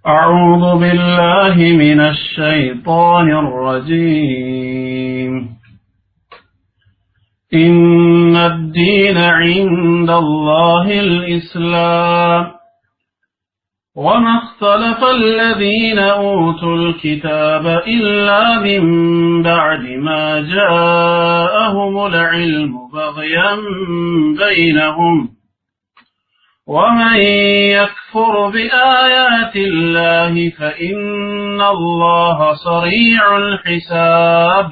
أعوذ بالله من الشيطان الرجيم إن الدين عند الله الإسلام وما اختلف الذين أوتوا الكتاب إلا من بعد ما جاءهم العلم بغيا بينهم ومن يكفر بآيات الله فإن الله سريع الحساب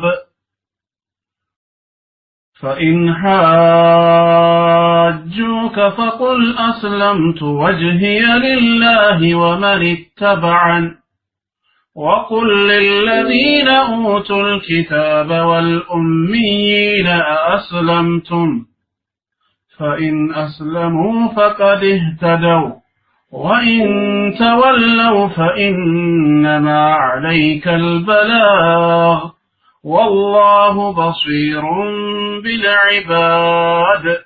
فإن حاجوك فقل أسلمت وجهي لله ومن اتبعن وقل للذين أوتوا الكتاب والأميين أأسلمتم فإن أسلموا فقد اهتدوا وإن تولوا فإنما عليك البلاغ والله بصير بالعباد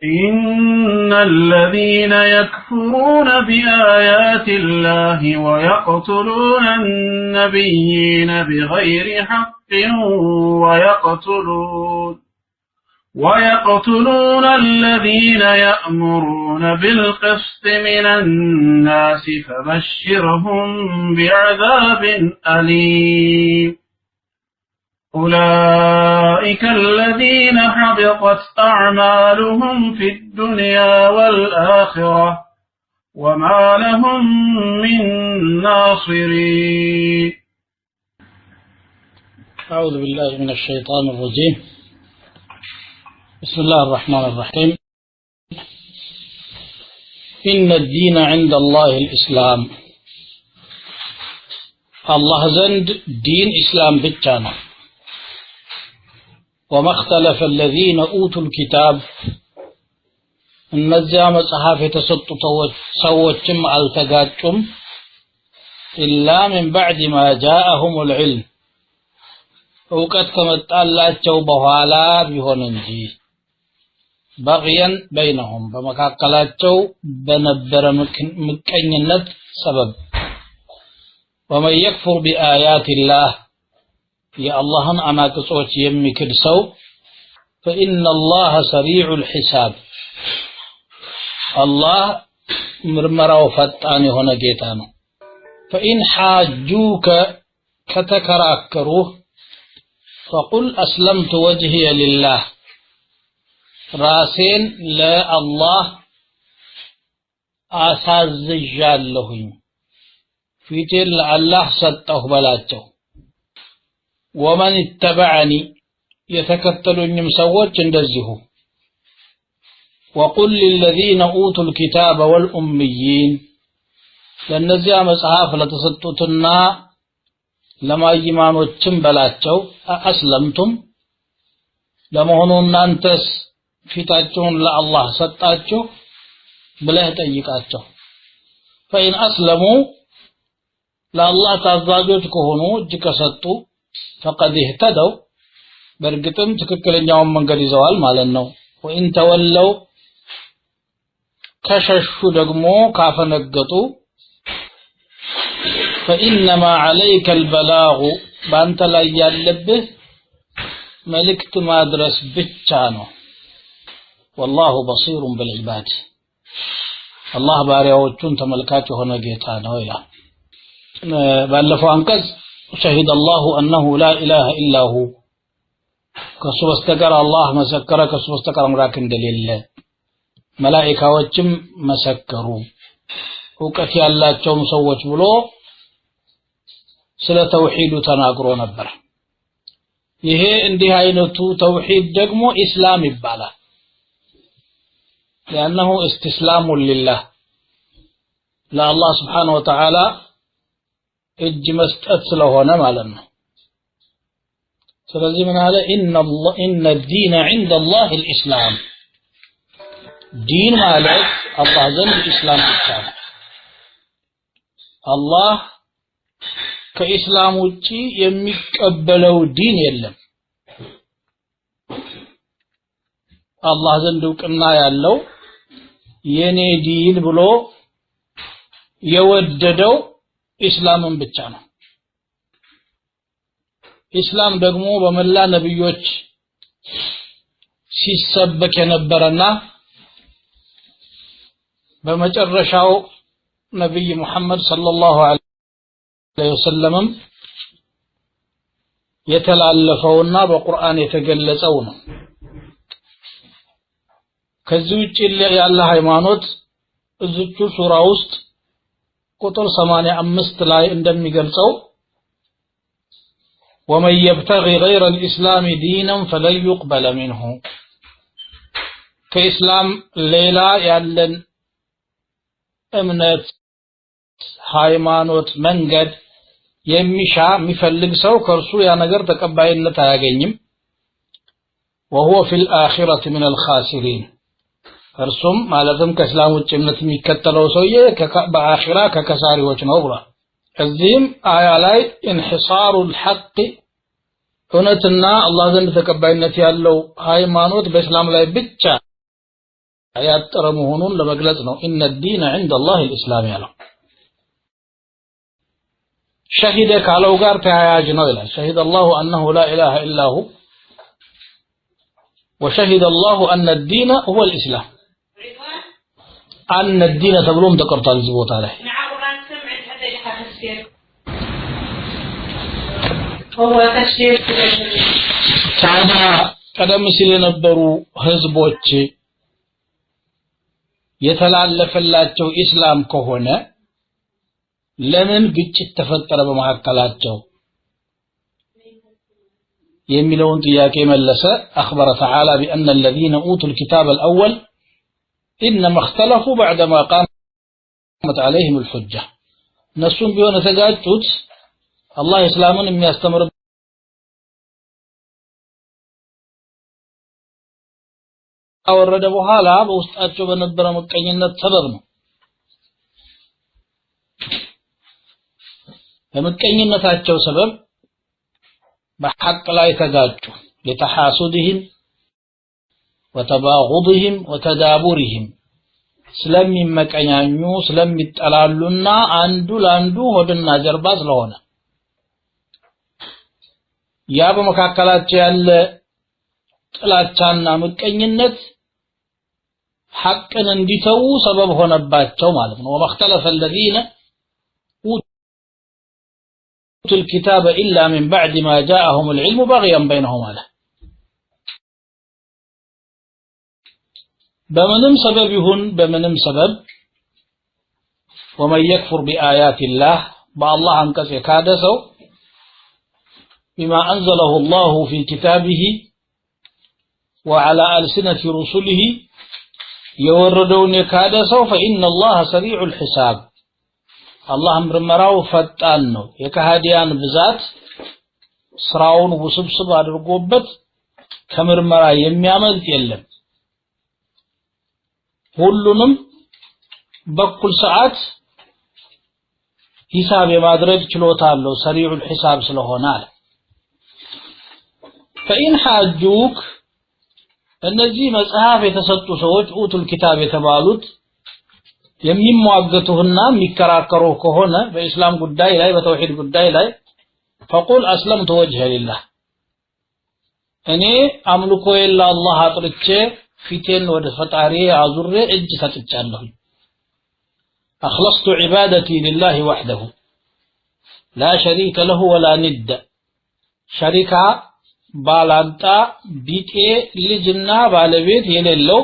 إن الذين يكفرون بآيات الله ويقتلون النبيين بغير حق ويقتلون الذين يأمرون بالقسط من الناس فبشرهم بعذاب أليم أولئك الذين حبطت أعمالهم في الدنيا والآخرة وما لهم من ناصرين أعوذ بالله من الشيطان الرجيم بسم الله الرحمن الرحيم إن الدين عند الله الإسلام الله زند دين إسلام بالجانة وما اختلف الذين أوتوا الكتاب النزام صحافة تسطوا سوتم التقاتم إلا من بعد ما جاءهم العلم وقد كمت الله توبه على بهننجي بغيا بينهم بمكاكلاتቸው በነበረ ምቀኝነት سبب ومن يكفر بآيات الله يا اللهن አናቅጾች የሚክድ ሰው فإن الله سريع الحساب الله ምርመራው ፈጣን የሆነ ጌታ ነው فإن حاجوك ከተከራከሩህ فقل أسلمت وجهي لله ራሴን ለአላህ አሳዝዣለሁኝ ፊቴን ለአላህ ሰጠሁ በላቸው ወመን ተበዐኒ የተከተሉኝም ሰዎች እንደዚሁ وقل للذين أوتوا الكتاب والأميين ለነዚያ መጽሐፍ ለተሰጡትና ለማይማኖችም በላቸው አስለምቱም ለመሆኑ እናንተስ ፊታቸውን ለአላህ ሰጣችሁ ብለህ ጠይቃቸው فإن أسلموا ለአላህ ታዛዦች ከሆኑ እጅ ከሰጡ فقد اهتدوا በእርግጥም ትክክለኛውን መንገድ ይዘዋል ማለት ነው وإن تولوا ከሸሹ ደግሞ ካፈነገጡ فإنما عليك البلاغ በአንተ ላይ ያለብህ መልእክት ማድረስ ብቻ ነው والله بصير بالعباد الله ባሪያዎቹን ተመልካች ሆነ ጌታ ነው ይላል ባለፈው አንቀጽ شهد الله أنه لا إله إلا هو ከሱ በስተቀር አላህ መሰከረ ከሱ በስተቀር አምላክ እንደሌለ መላእክቶችም መሰከሩ ዕውቀት ያላቸውም ሰዎች ብሎ ስለ ተውሂዱ ተናግሮ ነበር ይሄ እንዲህ አይነቱ ተውሂድ ደግሞ ኢስላም ይባላል لأنه استسلام لله لا الله سبحانه وتعالى እጅ መስጠት ስለሆነ ማለት ነው ስለዚህ ምን አለ إن الدين عند الله الإسلام دين ማለት አላህ ዘንድ ኢስላም ብቻ ነው አላህ ከኢስላም ውጪ የሚቀበለው ዲን የለም አላህ ዘንድ ዕውቅና ያለው የኔ ዲን ብሎ የወደደው ኢስላምን ብቻ ነው ኢስላም ደግሞ በመላ ነብዮች ሲሰበክ የነበረና በመጨረሻው ነብይ መሐመድ ሰለላሁ ዐለይሂ ወሰለም የተላለፈውና በቁርአን የተገለጸው ነው ከዚህ ውጪ ያለ ሃይማኖት እዚቹ ሱራ ውስጥ ቁጥር 85 ላይ እንደሚገልጸው ومن يبتغي غير الإسلام دينا فلن يقبل منه كإسلام ليلا يالن እምነት ሃይማኖት መንገድ የሚሻ የሚፈልግ ሰው ከርሱ ያ ነገር ተቀባይነት አያገኝም وهو في الآخرة من الخاسرين እርሱም ማለትም ከእስላም ውጭ እምነት የሚከተለው ሰውዬ በአኺራ ከከሳሪዎች ነው ብሏል እዚህም አያ ላይ انحصار الحق እውነትና አላህ ዘንድ ተቀባይነት ያለው ሃይማኖት በእስላም ላይ ብቻ ያጠረ መሆኑን ለመግለጽ ነው ان الدين عند الله الاسلام ያለው شهد ካለው ጋር ተያያዥ ነው ይላል شهد الله انه لا اله الا هو وشهد الله ان الدين هو الاسلام ان الدين ተብሎም ተቀርቷል እዚህ ቦታ ላይ هو تشريع ታዲያ ቀደም ሲል የነበሩ ህዝቦች የተላለፈላቸው ኢስላም ከሆነ ለምን ግጭት ተፈጠረ በመሐከላቸው የሚለውን ጥያቄ መለሰ أخبر تعالى بأن الذين أوتوا الكتاب الأول إنما اختلفوا بعدما قامت عليهم الحجة نسون بيون تجاجت الله إسلامون የሚያስተምር አወረደ በኋላ በውስጣቸው በነበረ መቀኝነት ሰበብ ነው በመቀኝነታቸው ሰበብ በሐቅ ላይ ተጋጩ ለተሐሱድህም وتباغضهم وتدابرهم ስለሚመቀኛኙ ስለሚጠላሉና አንዱ ላንዱ ሆድና ጀርባ ስለሆነ ያ በመካከላቸው ያለ ጥላቻና ምቀኝነት ሐቅን እንዲተው ሰበብ ሆነባቸው ማለት ነው ومختلف الذين أوتوا الكتاب إلا من بعد ما جاءهم العلم بغيا بينهم عليه بمنم سبب يهون بمنم سبب ومن يكفر بآيات الله بالله انكس يكادسو بما أنزله الله في كتابه وعلى ألسنة رسله يوردون يكادسو فإن الله سريع الحساب الله امر مراو فتانو يكهاديان بذات ስራውን ውስብስብ አድርጎበት ከምርመራ የሚያመልጥ የለም ሁሉንም በኩል ሰዓት ሂሳብ የማድረግ ችሎታ አለው ሰሪዑል ሂሳብ ስለሆነ አለ فإن حاجوك እነዚህ መጽሐፍ የተሰጡ ሰዎች ኡቱል ኪታብ የተባሉት የሚሟገቱና የሚከራከሩ ከሆነ በእስላም ጉዳይ ላይ በተውሂድ ጉዳይ ላይ فقل اسلمت وجهي لله እኔ አምልኮዬ ለአላህ አጥርቼ ፊቴን ወደ ፈጣሪ አዙሬ እጅ ሰጥቻለሁ اخلصت عبادتي لله وحده لا شريك له ولا ند شريكا ባላንጣ ቢጤ ልጅና ባለቤት የሌለው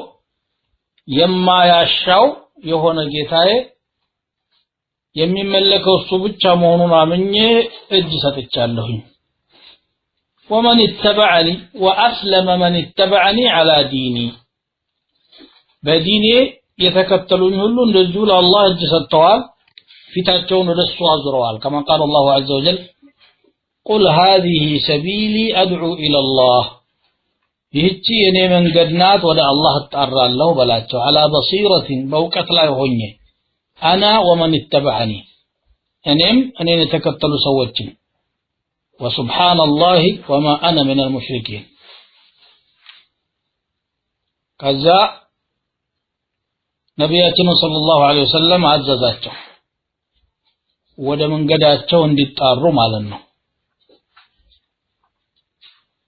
የማያሻው የሆነ ጌታዬ የሚመለከው እሱ ብቻ መሆኑን አምኜ እጅ ሰጥቻለሁ ومن اتبعني واسلم من اتبعني على ديني በዲኔ የተከተሉኝ ሁሉ እንደዚሁ ለአላህ እጅ ሰጥተዋል ፊታቸውን ወደሱ አዙረዋል كما قال الله عز وجل قل هذه سبيلي ادعو الى الله ይህቺ የኔ መንገድ ናት ወደ አላህ እጣራለሁ በላቸው على بصيرة በእውቀት ላይ ሆኜ انا ومن اتبعني እኔም እኔን የተከተሉ ሰዎችን وسبحان الله وما انا من المشركين ከዛ ነብያችን ሰለላሁ ዐለይሂ ወሰለም አዘዛቸው ወደ መንገዳቸው እንዲጣሩ ማለት ነው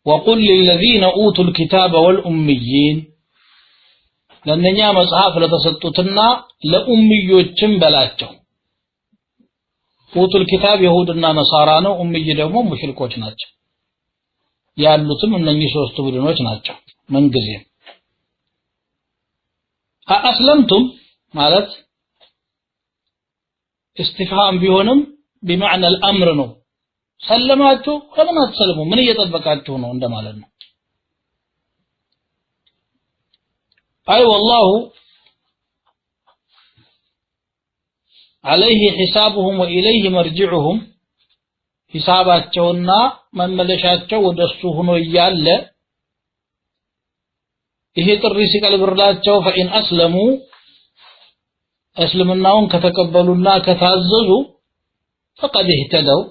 وقل للذين اوتوا الكتاب والاميين ለነኛ መጽሐፍ ለተሰጡትና ለኡምዮችም በላቸው اوتوا الكتاب يهودና ነሳራ ነው ኡምይ ደግሞ ሙሽሪኮች ናቸው ያሉትም እነኚህ ሶስቱ ቡድኖች ናቸው መንግዜም አስለምቱም ማለት استفهام ቢሆንም بمعنى الامر ነው ሰለማችሁ ለምን አትሰልሙ ምን እየተጠበቃችሁ ነው እንደማለት ነው አይ والله عليه حسابهم واليه مرجعهم ሂሳባቸውና መመለሻቸው ወደሱ ሆኖ ይያለ ይሄ ጥሪ ሲቀልብርላቸው فإن أسلموا እስልምናውን ከተቀበሉና ከታዘዙ فقد اهتدوا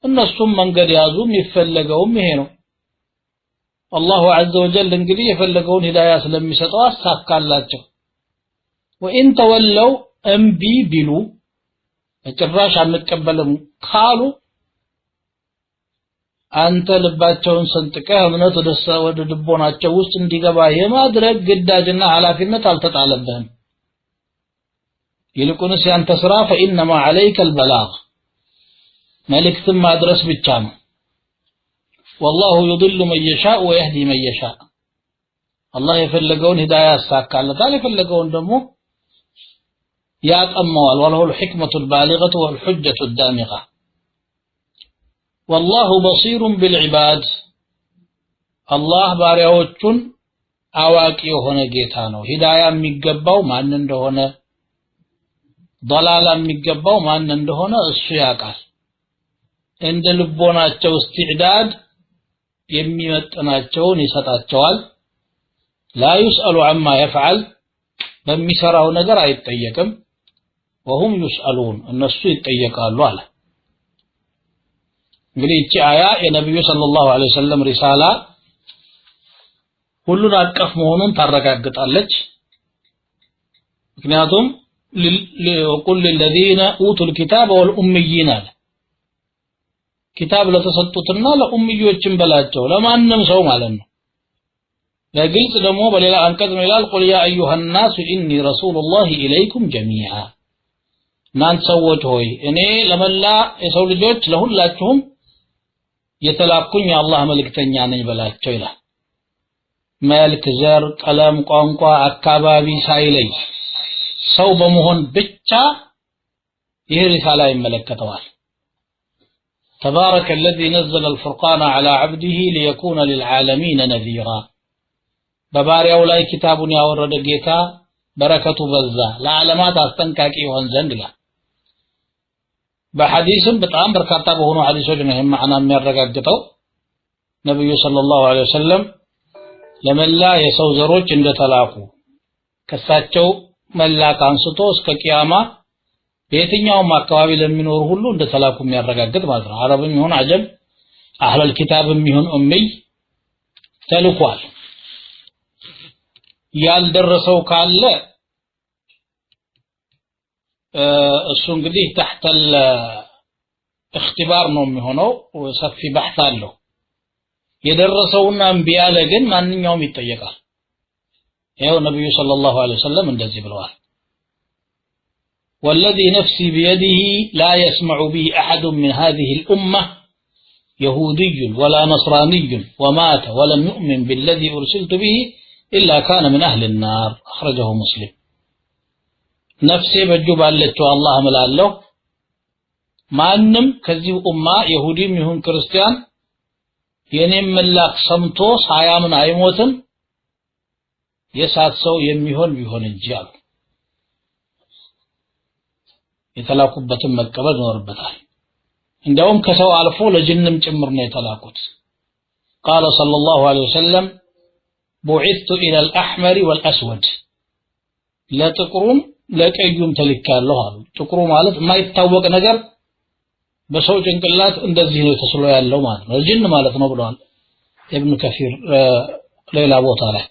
እነሱም መንገድ ያዙ የሚፈልገውም ይሄ ነው الله عز وجل እንግዲህ የፈለገውን ሂዳያ ስለሚሰጠው አሳካላቸው وإن تولوا እምቢ ቢሉ በጭራሽ አንቀበልም ካሉ አንተ ልባቸውን ሰንጥቀህ እምነት ወደ ልቦናቸው ውስጥ እንዲገባ የማድረግ ግዳጅና ኃላፊነት አልተጣለብህም ይልቁንስ ያንተ ስራ فإنما عليك البلاغ መልእክትን ማድረስ ብቻ ነው والله يضل من يشاء ويهدي من يشاء الله የፈለገውን ሂዳያ ያሳካለታል የፈለገውን ደግሞ ያጠመዋል وله الحكمة البالغة والحجة الدامغة والله بصير بالعباد الله ባሪያዎቹን አዋቂ የሆነ ጌታ ነው ሂዳያ የሚገባው ማን እንደሆነ ضلاላ የሚገባው ማን እንደሆነ እሱ ያውቃል እንደ ልቦናቸው استعداد የሚመጥናቸውን ይሰጣቸዋል لا يسأل عما يفعل በሚሰራው ነገር አይጠየቅም وهم يسألون እነሱ ይጠየቃሉ አለ እንግዲህ እቺ አያ የነብዩ ሰለላሁ ዐለይሂ ወሰለም ሪሳላ ሁሉን አቀፍ መሆኑን ታረጋግጣለች ምክንያቱም وقل للذين اوتوا الكتاب والاميين كتاب ለተሰጡትና ለኡምዮችም በላቸው ለማንም ሰው ማለት ነው ለግልጽ ደግሞ በሌላ አንቀጽ ነው ይላል قل يا ايها الناس اني رسول الله اليكم جميعا እናንተ ሰዎች ሆይ እኔ ለመላ የሰው ልጆች ለሁላችሁም የተላኩኝ የአላህ መልእክተኛ ነኝ በላቸው ይላል መልክ ዘር ቀለም ቋንቋ አካባቢ ሳይለይ ሰው በመሆን ብቻ ይሄ ሪሳላ ይመለከተዋል تبارك الذي نزل الفرقان على عبده ليكون للعالمين نذيرا በባሪያው ላይ ኪታቡን ያወረደ ጌታ በረከቱ በዛ ለዓለማት አስጠንቃቂ ይሆን ዘንድ ይላል በሐዲስም በጣም በርካታ በሆኑ ሐዲሶች ነው ይሄን ማዕና የሚያረጋግጠው ነብዩ ሰለላሁ ዐለይሂ ወሰለም ለመላ የሰው ዘሮች እንደተላኩ ከሳቸው መላክ አንስቶ እስከ ቂያማ በየትኛውም አካባቢ ለሚኖሩ ሁሉ እንደተላኩ የሚያረጋግጥ ማለት ነው አረብም ይሁን አጀም አህለል ኪታብም ይሁን ኡምይ ተልኳል ያልደረሰው ካለ እሱ እንግዲህ تحت الاختبار ነው የሚሆነው ሰፊ بحث አለው የደረሰውና እምቢ ያለ ግን ማንኛውም ይጠየቃል ይሄው ነብዩ ሰለላሁ ዐለይሂ ወሰለም እንደዚህ ብለዋል والذي نفسي بيده لا يسمع بي أحد من هذه الأمة يهودي ولا نصراني ومات ولم يؤمن بالذي أرسلت به إلا كان من أهل النار أخرجه مسلم نفسي بجوب على الله ملاله ማንም ከዚህ ኡማ ይሁዲም ይሁን ክርስቲያን የኔም መላክ ሰምቶ ሳያምን አይሞትም የሳት ሰው የሚሆን ቢሆን እንጂ አሉ የተላኩበትን መቀበል ይኖርበታል እንደውም ከሰው አልፎ ለጅንም ጭምር ነው የተላኩት قال صلى الله عليه وسلم بعثت الى الاحمر والاسود ለጥቁሩም ለቀዩም ተልካለሁ አሉ ጥቁሩ ማለት የማይታወቅ ነገር በሰው ጭንቅላት እንደዚህ ነው ተስሎ ያለው ማለት ነው ጅን ማለት ነው ብለዋል ኢብኑ ከፊር ሌላ ቦታ ላይ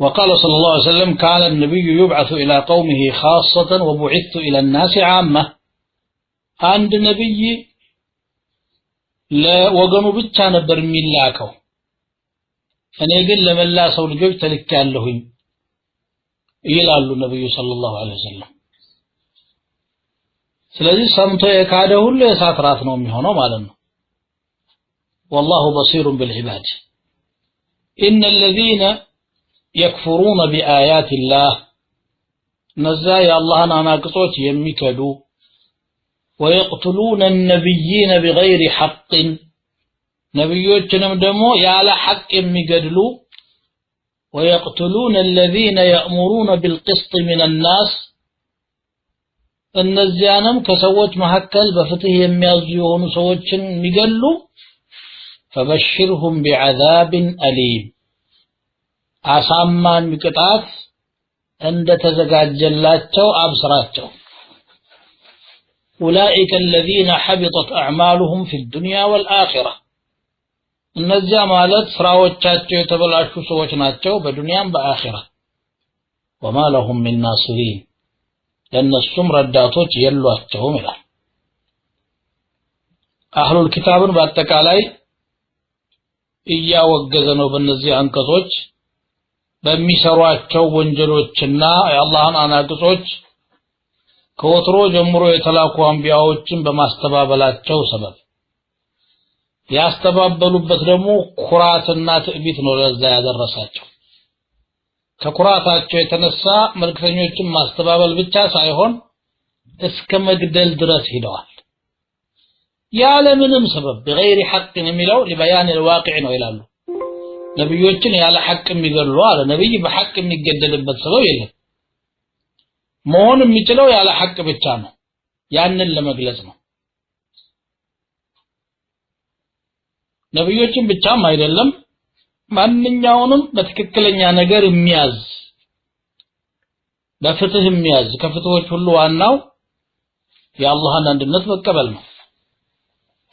وقال صلى الله عليه وسلم كان النبي يبعث إلى قومه خاصة وبعثت إلى الناس عامة عند نبي لا وقنوا بيتشا نبر ملاكو أنا يقول لمن لا سول جوجت لك كان لهم يلال النبي صلى الله عليه وسلم ስለዚህ ሰምቶ የካደ ሁሉ የሳት ራት ነው የሚሆነው ማለት ነው والله بصير بالعباد إن الذين يكفرون بآيات الله نزاي الله ناقصوች የሚከዱ ويقتلون النبيين بغير حق ነብዮችንም ደግሞ ያለ ሐቅ የሚገድሉ ويقتلون الذين يأمرون بالقسط من الناس እነዚያንም ከሰዎች መሐከል በፍትህ የሚያዙ የሆኑ ሰዎችን የሚገሉ فبشرهم بعذاب أليم አሳማኝ ቅጣት እንደተዘጋጀላቸው አብስራቸው أولئك الذين حبطت أعمالهم في الدنيا والآخرة እነዚያ ማለት ስራዎቻቸው የተበላሹ ሰዎች ናቸው በዱንያም በአኺራ وما لهم من ناصرين ለነሱም ረዳቶች የሏቸውም ይላል አህሉል ኪታብን በአጠቃላይ እያወገዘ ነው በእነዚህ አንቀጾች በሚሰሯቸው ወንጀሎችና የአላህን አናቅጾች ከወትሮ ጀምሮ የተላኩ አንቢያዎችን በማስተባበላቸው ሰበብ ያስተባበሉበት ደግሞ ኩራትና ትዕቢት ነው ለዛ ያደረሳቸው ከኩራታቸው የተነሳ መልክተኞችን ማስተባበል ብቻ ሳይሆን እስከ መግደል ድረስ ሄደዋል ያለ ምንም ሰበብ بغير حق የሚለው لبيان الواقع ነው ይላሉ ነብዮችን ያለ ሐቅ የሚገድሉ አለ ነብይ በሐቅ የሚገደልበት ሰበብ የለም መሆን የሚችለው ያለ ሐቅ ብቻ ነው ያንን ለመግለጽ ነው ነብዮችን ብቻም አይደለም ማንኛውንም በትክክለኛ ነገር የሚያዝ በፍትህ የሚያዝ ከፍትሆች ሁሉ ዋናው የአላህን አንድነት መቀበል ነው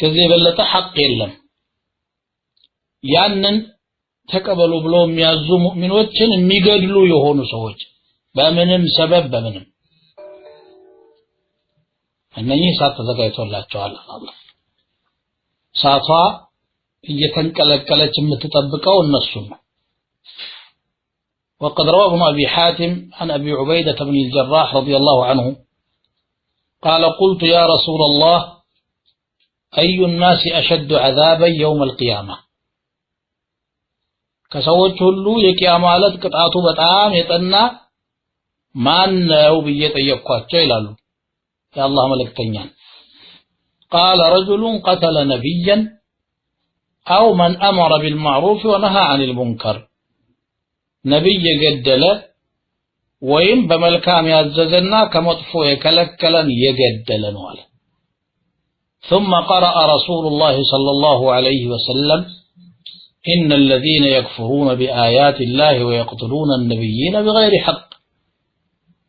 ከዚህ የበለጠ ሐቅ የለም ያንን ተቀበሉ ብሎ የሚያዙ ሙእሚኖችን የሚገድሉ የሆኑ ሰዎች በምንም ሰበብ በምንም እነኚህ ሳት ተዘጋጅቶላቸዋል አላህ ሳቷ እየተንቀለቀለች የምትጠብቀው እነሱ ነው وقد روى ابن أبي حاتم عن أبي عبيدة بن الجراح رضي الله عنه قال قلت يا رسول الله أي الناس أشد عذابا يوم القيامة كسوت هلو يقيام على قطعته بطعام يطنا ማን ነው ብዬ ጠየቅኳቸው ይላሉ የአላህ መልእክተኛ قال رجل قتل نبيا أو من أمر بالمعروف ونهى عن المنكر نبي يقدل وين بملكام يعززنا كمطفو يكلكلا يقدل نواله ثم قرأ رسول الله صلى الله عليه وسلم إن الذين يكفرون بآيات الله ويقتلون النبيين بغير حق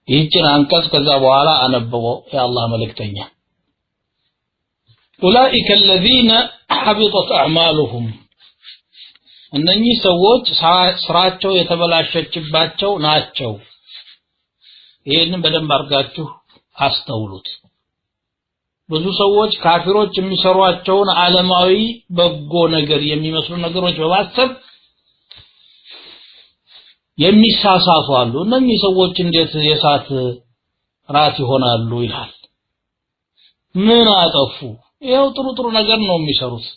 ይህችን አንቀጽ ከዛ በኋላ አነበበው የአላህ መልእክተኛ أولئك الذين حبطت أعمالهم እነኚህ ሰዎች ስራቸው የተበላሸችባቸው ናቸው ይሄንን በደንብ አርጋችሁ አስተውሉት ብዙ ሰዎች ካፊሮች የሚሰሯቸውን ዓለማዊ በጎ ነገር የሚመስሉ ነገሮች በማሰብ የሚሳሳቱ አሉ እነኚህ ሰዎች እንዴት የሳት ራት ይሆናሉ ይላል ምን አጠፉ ይሄው ጥሩ ነገር ነው የሚሰሩት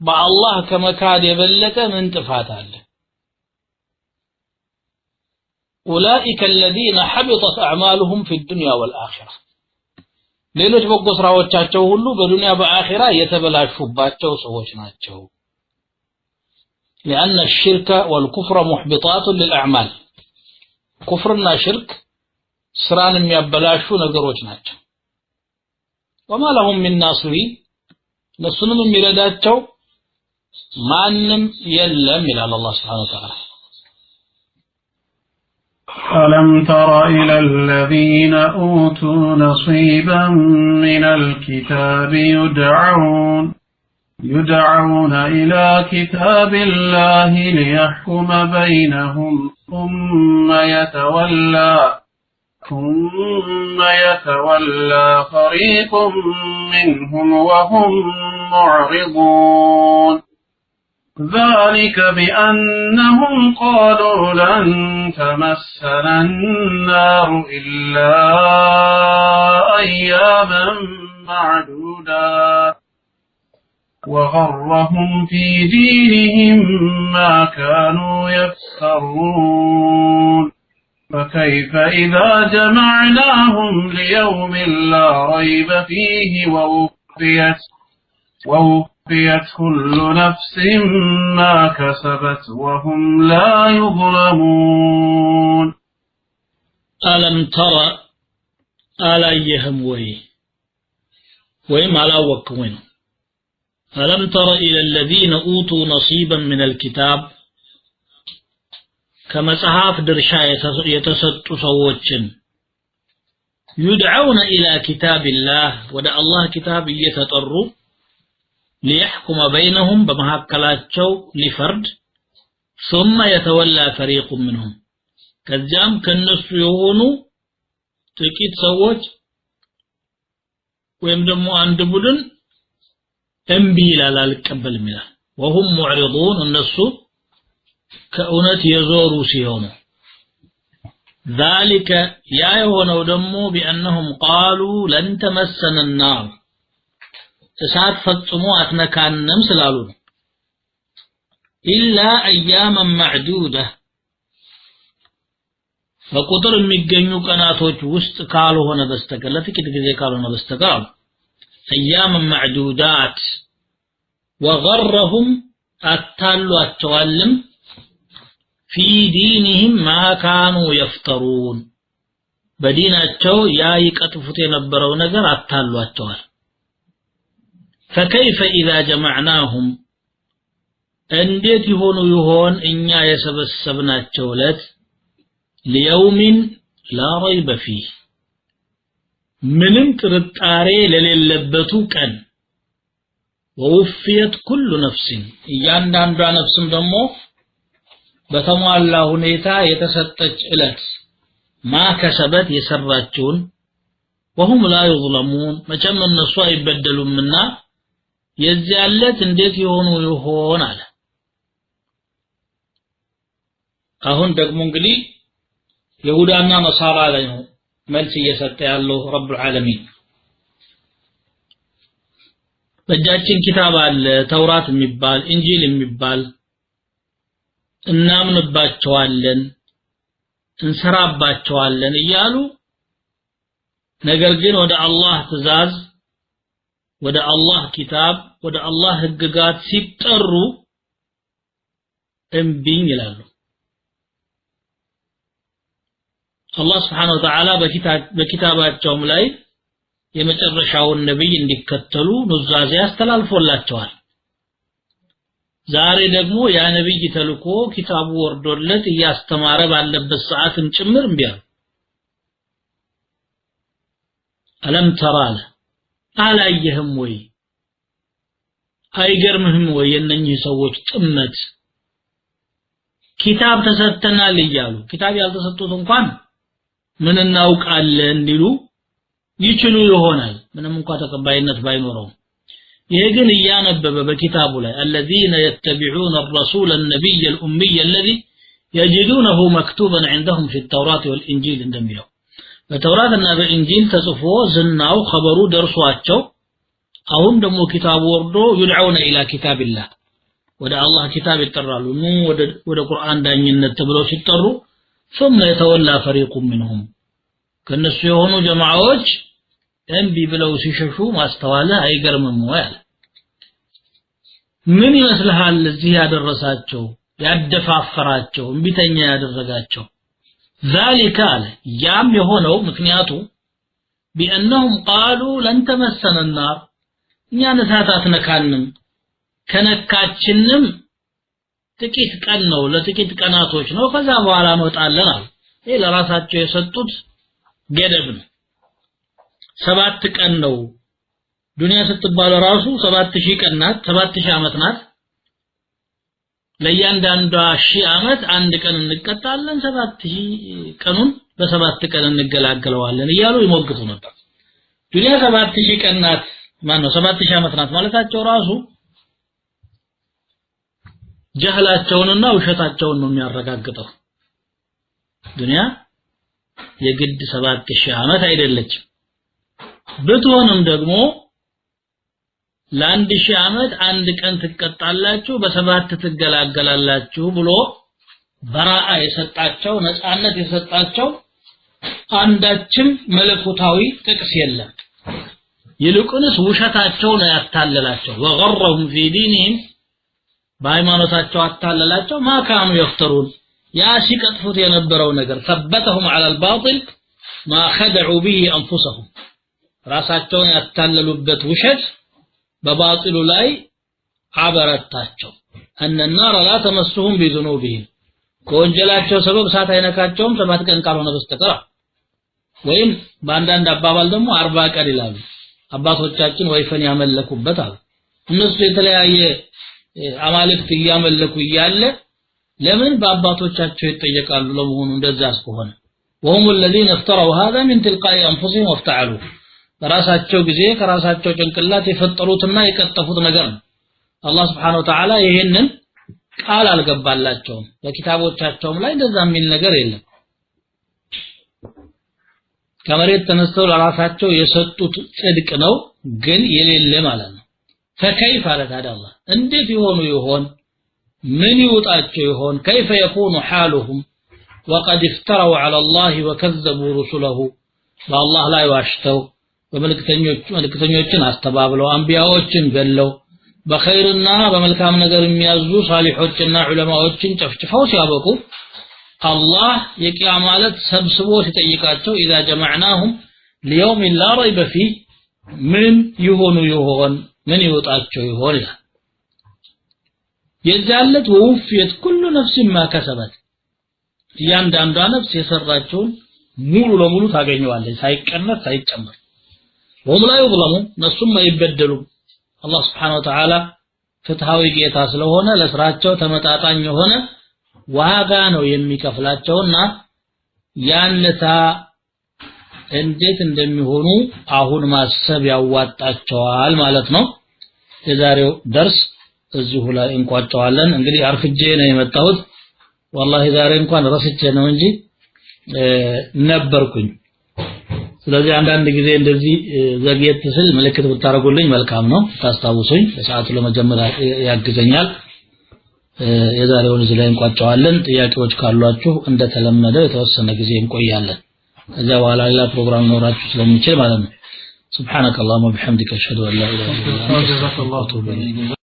በአላህ ከመካድ የበለጠ ምን ጥፋት አለ أولئك الذين حبطت أعمالهم في الدنيا والآخرة ሌሎች በጎ ስራዎቻቸው ሁሉ በዱንያ በአኺራ የተበላሹባቸው ሰዎች ናቸው لأن الشرك والكفر محبطات للأعمال كفرنا شرك سران የሚያበላሹ ነገሮች ናቸው وما لهم من ناصرين ነሱንም የሚረዳቸው ማንም የለም ይላል አላህ Subhanahu Wa Ta'ala ألم تر إلى الذين أوتوا نصيبا من الكتاب يدعون إلى كتاب الله ليحكم بينهم ثم يتولى فريق منهم وهم معرضون ذلك بأنهم قالوا لن تمسنا النار إلا أياما معدودات وغرهم في دينهم ما كانوا يفترون فكيف إذا جمعناهم ليوم لا ريب فيه ووفيت كل نفس ما كسبت وهم لا يظلمون ألم ترى أليهم ويم على وكوين ألم تر إلى الذين أوتوا نصيبا من الكتاب كما صحاف درشا يتسطوا سووچن يدعون إلى كتاب الله ودع الله كتاب يتطروا ليحكم بينهم بمحكلاتቸው لفرد ثم يتولى فريق منهم ከዚያም ከነሱ የሆኑ ጥቂት ሰዎች ወይም ደግሞ አንድ ቡድን እምቢ ይላል አልቀበልም ይላል وهم معرضون እነሱ ከእውነት የዞሩ ሲሆኑ ذلك يا የሆነው ደግሞ بأنهم قالوا لن تمسنا النار እሳት ፈጽሞ አትነካንም ስላሉ ነው إلا أياما معدودة በቁጥር የሚገኙ ቀናቶች ውስጥ ካልሆነ በስተቀር ለጥቂት ጊዜ ካልሆነ በስተቀር أياما معدودات وغرهم أتالواتوالم في دينهم ما كانوا يفترون بديناتቸው ያ ይቀጥፉት የነበረው ነገር አታሏቸዋል فكيف إذا جمعناهم እንዴት ይሆን እኛ የሰበሰብናቸው ለት ليوم لا ريب فيه ምንም ጥርጣሬ ለሌለበቱ ቀን ووفيت كل نفس እያንዳንዷ ነፍስም ደግሞ በተሟላ ሁኔታ የተሰጠች እለት ማከሰበት የሰራችውን وهم لا يظلمون መቼም እነሱ አይበደሉምና የዚያለት እንዴት ይሆናል አሁን ደግሞ እንግዲህ ይሁዳና ነሳራ ላይ ነው መልስ እየሰጠ ያለው ረብ العالمين በእጃችን ኪታብ አለ ተውራት የሚባል እንጂል የሚባል እናምንባቸዋለን እንሰራባቸዋለን እያሉ ነገር ግን ወደ አላህ ትእዛዝ ወደ አላህ ኪታብ ወደ አላህ ህግጋት ሲጠሩ እምቢኝ ይላሉ አላህ Subhanahu Wa Ta'ala በኪታባቸውም ላይ የመጨረሻውን ነብይ እንዲከተሉ ኑዛዜ አስተላልፎላቸዋል ዛሬ ደግሞ ያ ነብይ ተልኮ ኪታቡ ወርዶለት ያስተማረ ባለበት ሰዓትም ጭምር እምቢያሉ አለም ተራለ አላየህም ወይ አይገርምህም ወይ የነኚህ ሰዎች ጥመት ኪታብ ተሰጥተናል ይያሉ ኪታብ ያልተሰጡት እንኳን ምን እናውቃለን እንዲሉ ይችሉ ይሆናል ምንም እንኳን ተቀባይነት ባይኖረው ይሄ ግን ያነበበ በኪታቡ ላይ الذين يتبعون الرسول النبي الأمي الذي يجدونه مكتوبا عندهم في التوراة والإنجيل እንደሚለው በተውራትና በእንጂል ተጽፎ ዝናው خبሩ ደርሷቸው አሁን ደግሞ ኪታቡ ወርዶ يدعون الى كتاب الله ወደ አላህ ኪታብ ይጠራሉ ወደ ቁርአን ዳኝነት ተብለው ሲጠሩ ثم يتولى فريق منهم ከነሱ የሆኑ ጀማዓዎች እንቢ ብለው ሲሸሹ ማስተዋለ አይገርምም ወይ ምን ይመስልሃል እዚህ ያደረሳቸው ያደፋፈራቸው እንቢተኛ ያደረጋቸው ذلك ያም የሆነው ምክንያቱ بأنهم قالوا لن تمسنا النار እኛ ነሳታት ነካንም ከነካችንም ጥቂት ቀን ነው ለጥቂት ቀናቶች ነው ከዛ በኋላ እንወጣለን አሉ ይሄ ለራሳቸው የሰጡት ገደብ ነው 7 ቀን ነው ዱንያ ስትባል ራሱ 7000 ቀን ናት 7000 ዓመት ናት ለእያንዳንዷ 1000 ዓመት አንድ ቀን እንቀጣለን 7000 ቀኑን በ7 ቀን እንገላገለዋለን እያሉ ይሞግቱ ነበር ዱንያ 7000 ቀን ናት ማን ነው 7000 ዓመት ናት ማለታቸው ራሱ ጀህላቸውንና ውሸታቸውን ነው የሚያረጋግጠው ዱንያ የግድ 7000 ዓመት አይደለችም ብትሆንም ደግሞ ለአንድ ሺህ ዓመት አንድ ቀን ትቀጣላችሁ በሰባት ትገላገላላችሁ ብሎ በራአ የሰጣቸው ነፃነት የሰጣቸው አንዳችም መለኮታዊ ጥቅስ የለም ይልቁንስ ውሸታቸው ነው ያታለላቸው ወغرهم في دينهم በሃይማኖታቸው አታለላቸው ማካኑ ይፍጠሩን ያ ሲቀጥፉት የነበረው ነገር ثبتهم على الباطل ما خدعوا به انفسهم ራሳቸውን ያታለሉበት ውሸት በባጢሉ ላይ አበረታቸው ان النار لا تمسهم بذنوبهم ከወንጀላቸው ሰበብ ሳት አይነካቸውም 7 ቀን ካልሆነ በስተቀር ወይም በአንዳንድ አባባል ደግሞ 40 ቀን ይላሉ አባቶቻችን ወይፈን ያመለኩበት አሉ እነሱ የተለያየ አማልክት ያመለኩ ይያለ ለምን በአባቶቻቸው ይጠየቃሉ ለመሆኑ እንደዛ እስከሆነ وهم الذين افتروا هذا من تلقاء انفسهم وافتعلوا በራሳቸው ጊዜ ከራሳቸው ጭንቅላት የፈጠሩትና የቀጠፉት ነገር ነው አላህ Subhanahu Wa Ta'ala ይሄንን ቃል አልገባላቸውም በኪታቦቻቸውም ላይ እንደዛ የሚል ነገር የለም ከመሬት ተነስተው ለራሳቸው የሰጡት ጽድቅ ነው ግን የሌለ ማለት ነው فكيف على هذا الله እንዴት ይሆን ምን ይውጣቸው ይሆን كيف يكون حالهم وقد افتروا على الله وكذبوا رسله والله لا يواشتوا በመልእክተኞችን አስተባብለው አንቢያዎችን ገለው በኸይርና በመልካም ነገር የሚያዙ ሳሊሖችና ዑለማዎችን ጨፍጭፈው ሲያበቁ አላህ የቂያማ ዕለት ሰብስቦ ሲጠይቃቸው اذا جمعناهم ليوم لا ريب فيه ምን ይሆን ምን ይወጣቸው ይሆን የዛለት ወውፍየት ኩሉ ነፍስ ما كسبت ያንዳንዷ ነፍስ የሰራችውን ሙሉ ለሙሉ ታገኘዋለች ሳይቀነስ ሳይጨመር وهم لا يظلمون نصم يبدلوا الله سبحانه وتعالى ፍትሃዊ ጌታ ስለሆነ ለስራቸው ተመጣጣኝ የሆነ ዋጋ ነው የሚከፍላቸውና ያንታ እንዴት እንደሚሆኑ አሁን ማሰብ ያዋጣቸዋል ማለት ነው የዛሬው ደርስ እዚሁ ላይ እንቋጨዋለን እንግዲህ አርፍጄ ነው የመጣሁት والله ዛሬ እንኳን ረስቼ ነው እንጂ ነበርኩኝ ስለዚህ አንዳንድ ጊዜ እንደዚህ ዘግየት ስል ምልክት ብታረጉልኝ መልካም ነው ታስታውሱኝ በሰዓቱ ለመጀመር ያግዘኛል የዛሬውን እዚህ ላይ እንቋጨዋለን ጥያቄዎች ካሏችሁ እንደተለመደው የተወሰነ ጊዜ እንቆያለን ከዛ በኋላ ሌላ ፕሮግራም ኖራችሁ ስለሚችል ማለት ነው سبحانك اللهم وبحمدك اشهد ان لا اله الا انت استغفرك واتوب اليك